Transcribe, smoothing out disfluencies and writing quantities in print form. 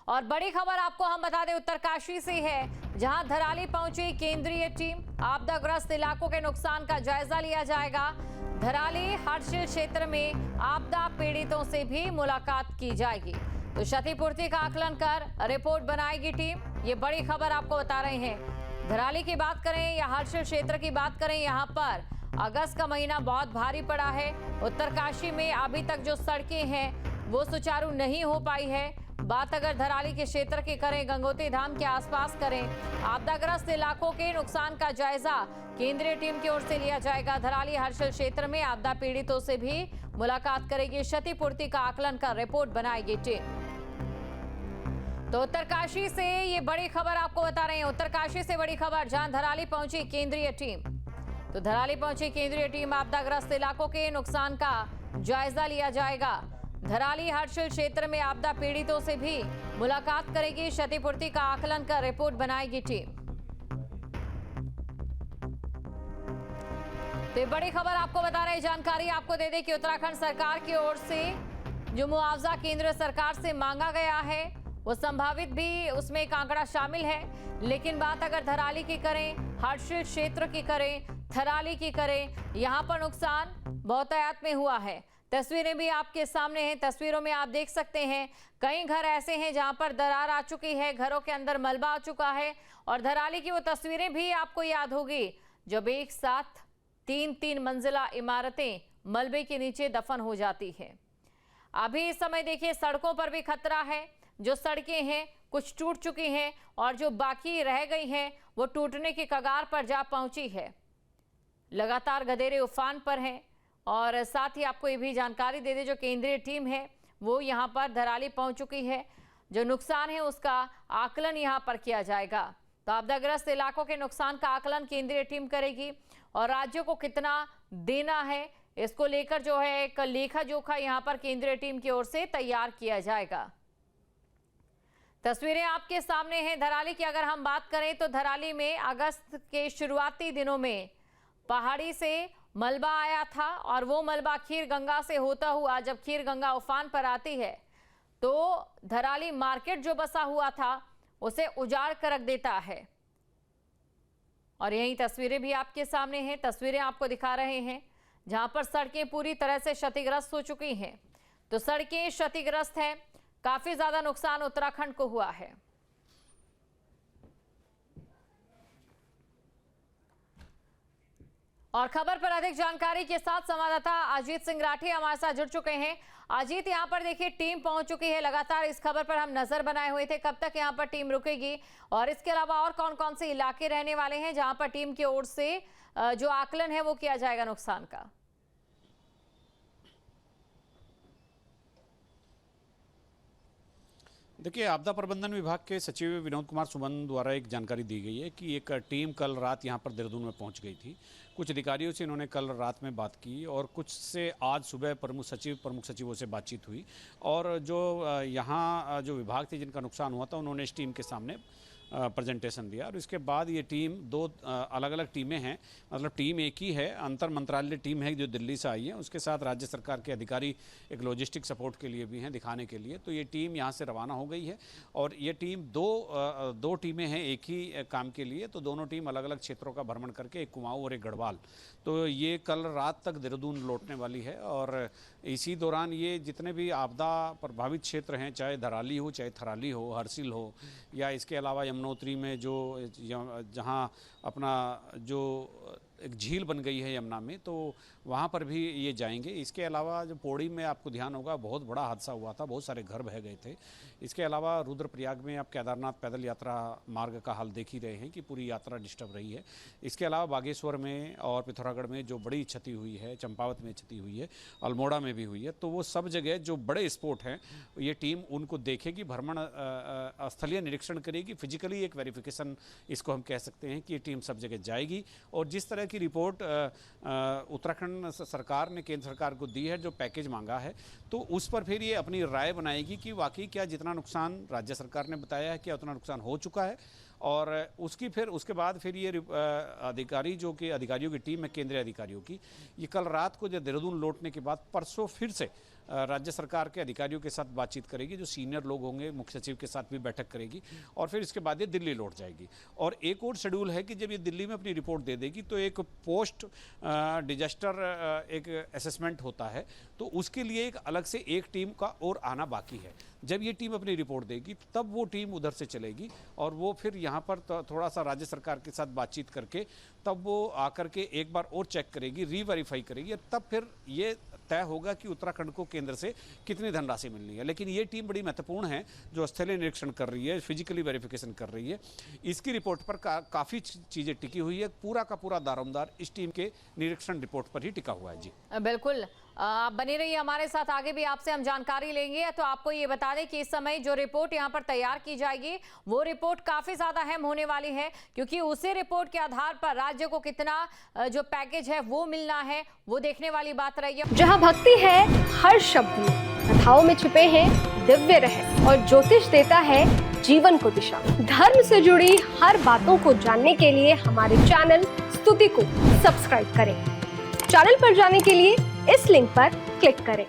और बड़ी खबर आपको हम बता दें उत्तरकाशी से है, जहां धराली पहुंची केंद्रीय टीम। आपदाग्रस्त इलाकों के नुकसान का जायजा लिया जाएगा। धराली हर्षिल क्षेत्र में आपदा पीड़ितों से भी मुलाकात की जाएगी, तो क्षतिपूर्ति का आकलन कर रिपोर्ट बनाएगी टीम। ये बड़ी खबर आपको बता रहे हैं। धराली की बात करें या हर्षिल क्षेत्र की बात करें, यहाँ पर अगस्त का महीना बहुत भारी पड़ा है। उत्तरकाशी में अभी तक जो सड़कें हैं वो सुचारू नहीं हो पाई है। बात अगर धराली के क्षेत्र की करें, गंगोत्री धाम के आसपास करें, आपदाग्रस्त इलाकों के नुकसान का जायजा केंद्रीय टीम की ओर से लिया जाएगा। धराली हर्षिल क्षेत्र में आपदा पीड़ितों से भी मुलाकात करेगी। क्षतिपूर्ति का आकलन कर रिपोर्ट बनाएगी टीम। तो उत्तरकाशी से ये बड़ी खबर आपको बता रहे हैं। उत्तरकाशी से बड़ी खबर, जहां धराली पहुंची केंद्रीय टीम। तो धराली पहुंची केंद्रीय टीम, आपदाग्रस्त इलाकों के नुकसान का जायजा लिया जाएगा। धराली हर्षिल क्षेत्र में आपदा पीड़ितों से भी मुलाकात करेगी। क्षतिपूर्ति का आकलन कर रिपोर्ट बनाएगी टीम। तो बड़ी खबर आपको बता रहे हैं। जानकारी आपको दे दें कि उत्तराखंड सरकार की ओर से जो मुआवजा केंद्र सरकार से मांगा गया है वो संभावित भी उसमें एक आंकड़ा शामिल है। लेकिन बात अगर धराली की करें, हर्षिल क्षेत्र की करें, थराली की करें, यहाँ पर नुकसान बहुतायत में हुआ है। तस्वीरें भी आपके सामने हैं। तस्वीरों में आप देख सकते हैं कई घर ऐसे हैं जहां पर दरार आ चुकी है, घरों के अंदर मलबा आ चुका है। और धराली की वो तस्वीरें भी आपको याद होगी जब एक साथ तीन मंजिला इमारतें मलबे के नीचे दफन हो जाती है। अभी इस समय देखिए सड़कों पर भी खतरा है। जो सड़कें हैं कुछ टूट चुकी हैं और जो बाकी रह गई हैं वो टूटने की कगार पर जा पहुंची है। लगातार गधेरे उफान पर हैं। और साथ ही आपको ये भी जानकारी दे दें, जो केंद्रीय टीम है वो यहाँ पर धराली पहुँच चुकी है। जो नुकसान है उसका आकलन यहाँ पर किया जाएगा। तो आपदाग्रस्त इलाकों के नुकसान का आकलन केंद्रीय टीम करेगी और राज्यों को कितना देना है इसको लेकर जो है एक लेखा जोखा यहाँ पर केंद्रीय टीम की ओर से तैयार किया जाएगा। तस्वीरें आपके सामने हैं। धराली की अगर हम बात करें तो धराली में अगस्त के शुरुआती दिनों में पहाड़ी से मलबा आया था और वो मलबा खीर गंगा से होता हुआ जब खीर गंगा उफान पर आती है तो धराली मार्केट जो बसा हुआ था उसे उजाड़ कर रख देता है। और यही तस्वीरें भी आपके सामने हैं। तस्वीरें आपको दिखा रहे हैं जहां पर सड़कें पूरी तरह से क्षतिग्रस्त हो चुकी हैं। तो सड़कें क्षतिग्रस्त हैं, काफी ज्यादा नुकसान उत्तराखंड को हुआ है। और खबर पर अधिक जानकारी के साथ संवाददाता अजीत सिंह राठी हमारे साथ जुड़ चुके हैं। अजीत, यहां पर देखिए टीम पहुंच चुकी है। लगातार इस खबर पर हम नजर बनाए हुए थे, कब तक यहां पर टीम रुकेगी और इसके अलावा और कौन कौन से इलाके रहने वाले हैं जहां पर टीम की ओर से जो आकलन है वो किया जाएगा नुकसान का? देखिए, आपदा प्रबंधन विभाग के सचिव विनोद कुमार सुमन द्वारा एक जानकारी दी गई है कि एक टीम कल रात यहां पर देहरादून में पहुंच गई थी। कुछ अधिकारियों से इन्होंने कल रात में बात की और कुछ से आज सुबह प्रमुख सचिवों से बातचीत हुई। और जो यहां जो विभाग थे जिनका नुकसान हुआ था उन्होंने इस टीम के सामने प्रेजेंटेशन दिया। और इसके बाद ये टीम दो अलग अलग टीमें हैं, मतलब टीम एक ही है, अंतर मंत्रालय टीम है जो दिल्ली से आई है। उसके साथ राज्य सरकार के अधिकारी एक लॉजिस्टिक सपोर्ट के लिए भी हैं, दिखाने के लिए। तो ये टीम यहाँ से रवाना हो गई है और ये टीम दो टीमें हैं एक ही काम के लिए। तो दोनों टीम अलग अलग क्षेत्रों का भ्रमण करके, एक कुमाऊं और एक गढ़वाल, तो ये कल रात तक देहरादून लौटने वाली है। और इसी दौरान ये जितने भी आपदा प्रभावित क्षेत्र हैं, चाहे धराली हो, चाहे थराली हो, हर्षिल हो, या इसके अलावा यमुनोत्री में जो जहाँ अपना जो एक झील बन गई है यमुना में, तो वहाँ पर भी ये जाएंगे। इसके अलावा जो पौड़ी में आपको ध्यान होगा बहुत बड़ा हादसा हुआ था, बहुत सारे घर बह गए थे। इसके अलावा रुद्रप्रयाग में आप केदारनाथ पैदल यात्रा मार्ग का हाल देख ही रहे हैं कि पूरी यात्रा डिस्टर्ब रही है। इसके अलावा बागेश्वर में और पिथौरागढ़ में जो बड़ी क्षति हुई है, चंपावत में क्षति हुई है, अल्मोड़ा में भी हुई है। तो वो सब जगह जो बड़े स्पॉट हैं ये टीम उनको देखेगी, भ्रमण स्थलीय निरीक्षण करेगी, फिजिकली एक वेरिफिकेशन इसको हम कह सकते हैं कि ये टीम सब जगह जाएगी। और जिस तरह की रिपोर्ट उत्तराखंड सरकार ने केंद्र सरकार को दी है, जो पैकेज मांगा है, तो उस पर फिर ये अपनी राय बनाएगी कि वाकई क्या जितना नुकसान राज्य सरकार ने बताया है क्या उतना नुकसान हो चुका है। और उसके बाद फिर ये अधिकारियों की टीम है केंद्रीय अधिकारियों की, ये कल रात को जब देहरादून लौटने के बाद परसों फिर से राज्य सरकार के अधिकारियों के साथ बातचीत करेगी, जो सीनियर लोग होंगे, मुख्य सचिव के साथ भी बैठक करेगी और फिर इसके बाद ये दिल्ली लौट जाएगी। और एक और शेड्यूल है कि जब ये दिल्ली में अपनी रिपोर्ट दे देगी तो एक पोस्ट डिजास्टर एक असेसमेंट होता है, तो उसके लिए एक अलग से एक टीम का और आना बाकी है। जब ये टीम अपनी रिपोर्ट देगी तब वो टीम उधर से चलेगी और वो फिर यहाँ पर थोड़ा सा राज्य सरकार के साथ बातचीत करके तब वो आकर के एक बार और चेक करेगी, रीवेरीफाई करेगी, तब फिर ये तय होगा कि उत्तराखंड को केंद्र से कितनी धनराशि मिलनी है। लेकिन ये टीम बड़ी महत्वपूर्ण है जो स्थलीय निरीक्षण कर रही है, फिजिकली वेरिफिकेशन कर रही है। इसकी रिपोर्ट पर काफ़ी चीज़ें टिकी हुई है। पूरा का पूरा दारोमदार इस टीम के निरीक्षण रिपोर्ट पर ही टिका हुआ है। जी बिल्कुल, आप बने रहिए हमारे साथ, आगे भी आपसे हम जानकारी लेंगे। तो आपको ये बता दें कि इस समय जो रिपोर्ट यहाँ पर तैयार की जाएगी वो रिपोर्ट काफी ज्यादा अहम होने वाली है, क्योंकि उसी रिपोर्ट के आधार पर राज्य को कितना जो पैकेज है वो मिलना है, वो देखने वाली बात रही है। जहाँ भक्ति है हर शब्द में, कथाओं में छिपे हैं दिव्य रहस्य और ज्योतिष देता है जीवन को दिशा। धर्म से जुड़ी हर बातों को जानने के लिए हमारे चैनल स्तुति को सब्सक्राइब करें। चैनल पर जाने के लिए इस लिंक पर क्लिक करें।